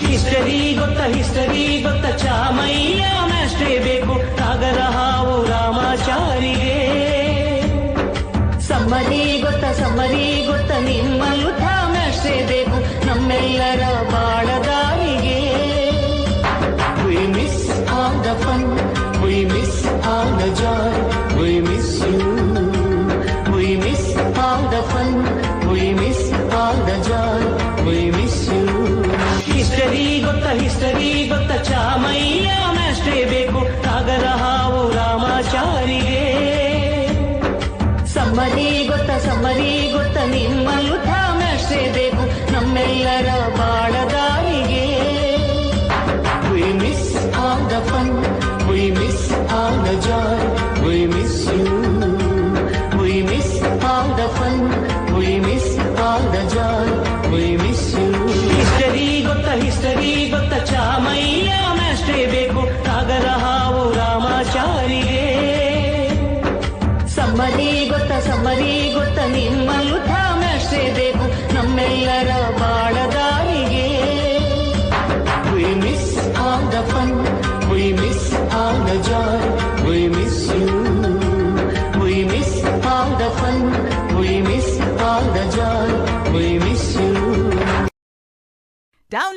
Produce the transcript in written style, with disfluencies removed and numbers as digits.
History ಗೊತ್ತ ಚಾಮಯ್ಯ ಮ್ಯಾಸ್ಟ್ರೇ ಬೇಕು ನಾಗರ ಹಾವು ರಾಮಾಚಾರಿಗೆ. ಸಮ್ಮರಿ ಗೊತ್ತ ನಿಮ್ಮಂಥ ಮ್ಯಾಸ್ಟ್ರೇ ಬೇಕು ನಮ್ಮೆಲ್ಲರ ಬಾಳದಾರಿಗೆ. We miss all the fun, we miss all the joy, we miss you. We miss all the fun, we miss all the joy, we miss you. History ಗೊತ್ತ ಚಾಮಯ್ಯ ಮ್ಯಾಸ್ಟ್ರೇ ಬೇಕು ನಾಗರ ಹಾವು ರಾಮಾಚಾರಿಗೆ. ಸಮ್ಮರಿ ಗೊತ್ತ ನಿಮ್ಮಂಥ ಮ್ಯಾಸ್ಟ್ರೇ ಬೇಕು ನಮ್ಮೆಲ್ಲರ ಬಾಳದಾರಿಗೆ. We miss all the fun, we miss all the joy, we miss you. We miss all the fun, we miss all the joy, we miss you. History ಗೊತ್ತ ಚಾಮಯ್ಯ ಮ್ಯಾಸ್ಟ್ರೇ ಬೇಕು ನಾಗರ ಹಾವು ರಾಮಾಚಾರಿಗೆ. ಸಮ್ಮರಿ ಗೊತ್ತ ನಿಮ್ಮಂಥ ಮ್ಯಾಸ್ಟ್ರೇ ಬೇಕು ನಮ್ಮೆಲ್ಲರ ಬಾಳದಾರಿಗೆ. We miss all the fun, we miss all the joy, we miss you. We miss all the fun, we miss all the joy, we miss you. Download